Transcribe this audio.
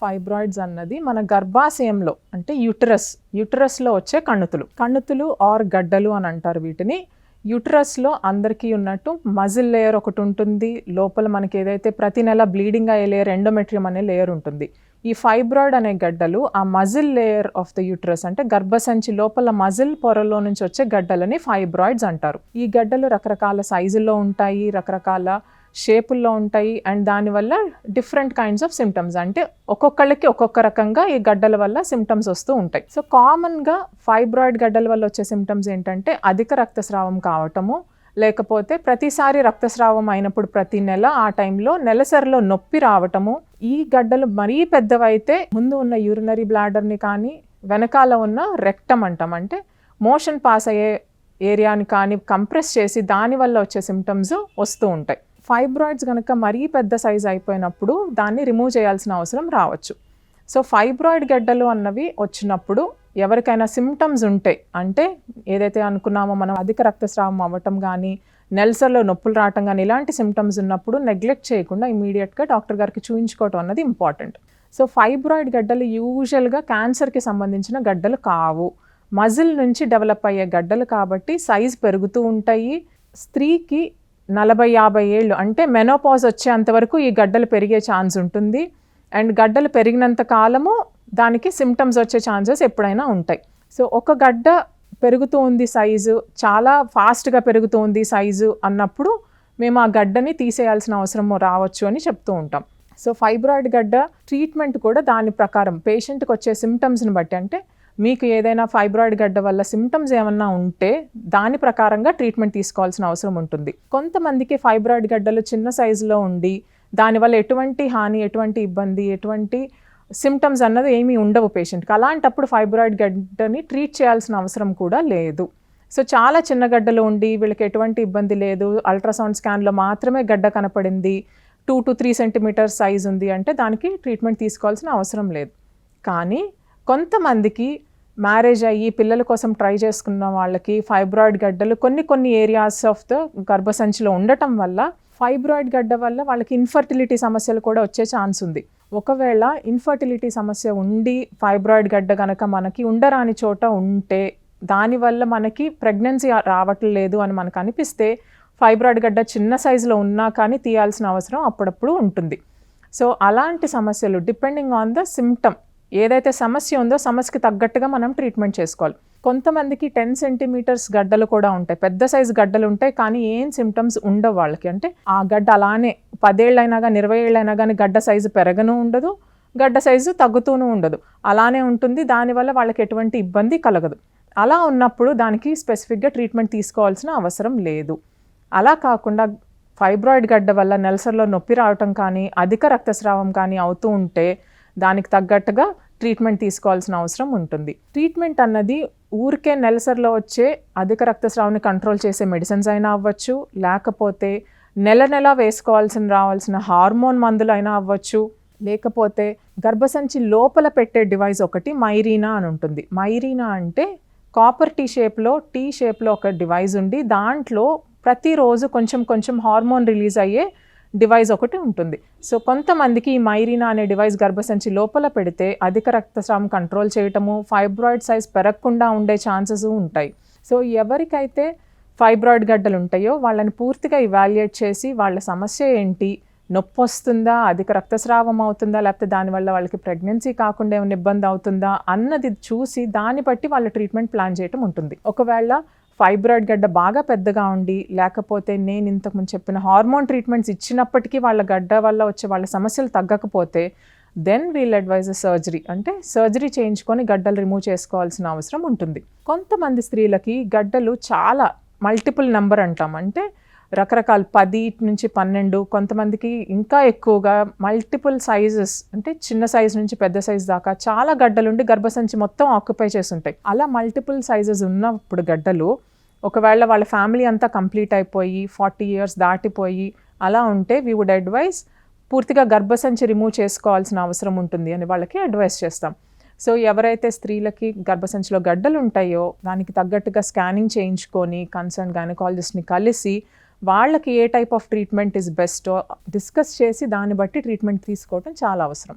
Fibroids అన్నది మన గర్భాశయంలో అంటే యూటరస్లో వచ్చే కణుతులు ఆర్ గడ్డలు అని అంటారు వీటిని. యూటరస్లో అందరికీ ఉన్నట్టు మజిల్ లేయర్ ఒకటి ఉంటుంది. లోపల మనకి ఏదైతే ప్రతి నెల బ్లీడింగ్ అయ్యే లేయర్ ఎండోమెట్రియం అనే లేయర్ ఉంటుంది. ఈ ఫైబ్రాయిడ్ అనే గడ్డలు ఆ muscle layer of the uterus అంటే గర్భసంచి లోపల మజిల్ పొరలో నుంచి వచ్చే గడ్డలని ఫైబ్రాయిడ్స్ అంటారు. ఈ గడ్డలు రకరకాల సైజుల్లో ఉంటాయి, రకరకాల షేపుల్లో ఉంటాయి. అండ్ దానివల్ల డిఫరెంట్ కైండ్స్ ఆఫ్ సిమ్టమ్స్ అంటే ఒక్కొక్కళ్ళకి ఒక్కొక్క రకంగా ఈ గడ్డల వల్ల సిమ్టమ్స్ వస్తూ ఉంటాయి. సో కామన్గా ఫైబ్రాయిడ్ గడ్డల వల్ల వచ్చే సిమ్టమ్స్ ఏంటంటే అధిక రక్తస్రావం కావటము, లేకపోతే ప్రతిసారి రక్తస్రావం అయినప్పుడు ప్రతి నెల ఆ టైంలో నెలసరిలో నొప్పి రావటము. ఈ గడ్డలు మరీ పెద్దవైతే ముందు ఉన్న యూరినరీ బ్లాడర్ని కానీ వెనకాల ఉన్న రెక్టమ్ అంటాం అంటే మోషన్ పాస్ అయ్యే ఏరియాని కానీ కంప్రెస్ చేసి దానివల్ల వచ్చే సిమ్టమ్స్ వస్తూ ఉంటాయి. ఫైబ్రాయిడ్స్ కనుక మరీ పెద్ద సైజ్ అయిపోయినప్పుడు దాన్ని రిమూవ్ చేయాల్సిన అవసరం రావచ్చు. సో ఫైబ్రాయిడ్ గడ్డలు అన్నవి వచ్చినప్పుడు ఎవరికైనా సిమ్టమ్స్ ఉంటాయి అంటే ఏదైతే అనుకున్నామో మనం అధిక రక్తస్రావం అవ్వటం కానీ నెలసరిలో నొప్పులు రావటం కానీ ఇలాంటి సిమ్టమ్స్ ఉన్నప్పుడు నెగ్లెక్ట్ చేయకుండా ఇమీడియట్గా డాక్టర్ గారికి చూయించుకోవటం అన్నది ఇంపార్టెంట్. సో ఫైబ్రాయిడ్ గడ్డలు యూజువల్గా క్యాన్సర్కి సంబంధించిన గడ్డలు కావు, మజిల్ నుంచి డెవలప్ అయ్యే గడ్డలు కాబట్టి సైజ్ పెరుగుతూ ఉంటాయి. స్త్రీకి 40-50 ఏళ్ళు అంటే మెనోపాజ్ వచ్చేంతవరకు ఈ గడ్డలు పెరిగే ఛాన్స్ ఉంటుంది. అండ్ గడ్డలు పెరిగినంత కాలము దానికి సిమ్టమ్స్ వచ్చే ఛాన్సెస్ ఎప్పుడైనా ఉంటాయి. సో ఒక గడ్డ పెరుగుతూ ఉంది సైజు, చాలా ఫాస్ట్గా పెరుగుతూ ఉంది సైజు అన్నప్పుడు మేము ఆ గడ్డని తీసేయాల్సిన అవసరం రావచ్చు అని చెప్తూ ఉంటాం. సో ఫైబ్రాయిడ్ గడ్డ ట్రీట్మెంట్ కూడా దాని ప్రకారం పేషెంట్కి వచ్చే సిమ్టమ్స్ని బట్టి అంటే మీకు ఏదైనా ఫైబ్రాయిడ్ గడ్డ వల్ల సిమ్టమ్స్ ఏమన్నా ఉంటే దాని ప్రకారంగా ట్రీట్మెంట్ తీసుకోవాల్సిన అవసరం ఉంటుంది. కొంతమందికి ఫైబ్రాయిడ్ గడ్డలు చిన్న సైజులో ఉండి దానివల్ల ఎటువంటి హాని, ఎటువంటి ఇబ్బంది, ఎటువంటి సిమ్టమ్స్ అన్నది ఏమీ ఉండవు పేషెంట్కి. అలాంటప్పుడు ఫైబ్రాయిడ్ గడ్డని ట్రీట్ చేయాల్సిన అవసరం కూడా లేదు. సో చాలా చిన్న గడ్డలు ఉండి వీళ్ళకి ఎటువంటి ఇబ్బంది లేదు, అల్ట్రాసౌండ్ స్కాన్లో మాత్రమే గడ్డ కనపడింది, 2 to 3 సెంటీమీటర్స్ సైజ్ ఉంది అంటే దానికి ట్రీట్మెంట్ తీసుకోవాల్సిన అవసరం లేదు. కానీ కొంతమందికి మ్యారేజ్ అయ్యి పిల్లల కోసం ట్రై చేసుకున్న వాళ్ళకి ఫైబ్రాయిడ్ గడ్డలు కొన్ని ఏరియాస్ ఆఫ్ ద గర్భసంచిలో ఉండటం వల్ల ఫైబ్రాయిడ్ గడ్డ వల్ల వాళ్ళకి ఇన్ఫర్టిలిటీ సమస్యలు కూడా వచ్చే ఛాన్స్ ఉంది. ఒకవేళ ఇన్ఫర్టిలిటీ సమస్య ఉండి ఫైబ్రాయిడ్ గడ్డ కనుక మనకి ఉండరాని చోట ఉంటే దానివల్ల మనకి ప్రెగ్నెన్సీ రావట్లేదు అని మనకు అనిపిస్తే ఫైబ్రాయిడ్ గడ్డ చిన్న సైజులో ఉన్నా కానీ తీయాల్సిన అవసరం అప్పుడప్పుడు ఉంటుంది. సో అలాంటి సమస్యలు డిపెండింగ్ ఆన్ ద సిమ్టమ్ ఏదైతే సమస్య ఉందో సమస్యకి తగ్గట్టుగా మనం ట్రీట్మెంట్ చేసుకోవాలి. కొంతమందికి 10 సెంటీమీటర్స్ గడ్డలు కూడా ఉంటాయి, పెద్ద సైజు గడ్డలు ఉంటాయి, కానీ ఏం సిమ్టమ్స్ ఉండవు వాళ్ళకి. అంటే ఆ గడ్డ అలానే 10 ఏళ్ళైనా కానీ 20 ఏళ్ళైనా కానీ గడ్డ సైజు పెరగను ఉండదు, గడ్డ సైజు తగ్గుతూనూ ఉండదు, అలానే ఉంటుంది. దానివల్ల వాళ్ళకి ఎటువంటి ఇబ్బంది కలగదు. అలా ఉన్నప్పుడు దానికి స్పెసిఫిక్గా ట్రీట్మెంట్ తీసుకోవాల్సిన అవసరం లేదు. అలా కాకుండా ఫైబ్రాయిడ్ గడ్డ వల్ల నెలసరిలో నొప్పి రావటం కానీ అధిక రక్తస్రావం కానీ అవుతూ ఉంటే దానికి తగ్గట్టుగా ట్రీట్మెంట్ తీసుకోవాల్సిన అవసరం ఉంటుంది. ట్రీట్మెంట్ అన్నది ఊరికే నెలసరిలో వచ్చే అధిక రక్తస్రావాన్ని కంట్రోల్ చేసే మెడిసిన్స్ అయినా అవ్వచ్చు, లేకపోతే నెల రావాల్సిన హార్మోన్ మందులు అయినా అవ్వచ్చు, లేకపోతే గర్భసంచి లోపల పెట్టే డివైస్ ఒకటి మైరీనా అని ఉంటుంది. మైరీనా అంటే కాపర్ టీ షేప్లో ఒక డివైస్ ఉండి దాంట్లో ప్రతిరోజు కొంచెం హార్మోన్ రిలీజ్ అయ్యే డివైస్ ఒకటి ఉంటుంది. సో కొంతమందికి ఈ మైరీనా అనే డివైస్ గర్భసంచి లోపల పెడితే అధిక రక్తస్రావం కంట్రోల్ చేయటము, ఫైబ్రాయిడ్ సైజ్ పెరగకుండా ఉండే ఛాన్సెస్ ఉంటాయి. సో ఎవరికైతే ఫైబ్రాయిడ్ గడ్డలు ఉంటాయో వాళ్ళని పూర్తిగా ఇవాల్యుయేట్ చేసి వాళ్ళ సమస్య ఏంటి, నొప్పి వస్తుందా, అధిక రక్తస్రావం అవుతుందా, లేకపోతే దానివల్ల వాళ్ళకి ప్రెగ్నెన్సీ కాకుండా ఏమైనా ఇబ్బంది అవుతుందా అన్నది చూసి దాన్ని బట్టి వాళ్ళ ట్రీట్మెంట్ ప్లాన్ చేయటం ఉంటుంది. ఒకవేళ ఫైబ్రాయిడ్ గడ్డ బాగా పెద్దగా ఉండి లేకపోతే నేను ఇంతకుముందు చెప్పిన హార్మోన్ ట్రీట్మెంట్స్ ఇచ్చినప్పటికీ వాళ్ళ గడ్డ వల్ల వచ్చే వాళ్ళ సమస్యలు తగ్గకపోతే దెన్ వీల్ అడ్వైజ్ సర్జరీ అంటే సర్జరీ చేయించుకొని గడ్డలు రిమూవ్ చేసుకోవాల్సిన అవసరం ఉంటుంది. కొంతమంది స్త్రీలకి గడ్డలు చాలా మల్టిపుల్ నెంబర్ అంటాం అంటే రకరకాల 10 నుంచి 12, కొంతమందికి ఇంకా ఎక్కువగా మల్టిపుల్ సైజెస్ అంటే చిన్న సైజు నుంచి పెద్ద సైజు దాకా చాలా గడ్డలుండి గర్భసంచి మొత్తం ఆక్యుపై చేసి ఉంటాయి. అలా మల్టిపుల్ సైజెస్ ఉన్నప్పుడు గడ్డలు ఒకవేళ వాళ్ళ ఫ్యామిలీ అంతా కంప్లీట్ అయిపోయి 40 years దాటిపోయి అలా ఉంటే వీ వుడ్ అడ్వైజ్ పూర్తిగా గర్భసంచి రిమూవ్ చేసుకోవాల్సిన అవసరం ఉంటుంది అని వాళ్ళకి అడ్వైస్ చేస్తాం. సో ఎవరైతే స్త్రీలకి గర్భసంచిలో గడ్డలు ఉంటాయో దానికి తగ్గట్టుగా స్కానింగ్ చేయించుకొని కన్సర్న్ గైనకాలజిస్ట్ని కలిసి వాళ్ళకి ఏ టైప్ ఆఫ్ ట్రీట్మెంట్ ఇస్ బెస్టో డిస్కస్ చేసి దాన్ని బట్టి ట్రీట్మెంట్ తీసుకోవడం చాలా అవసరం.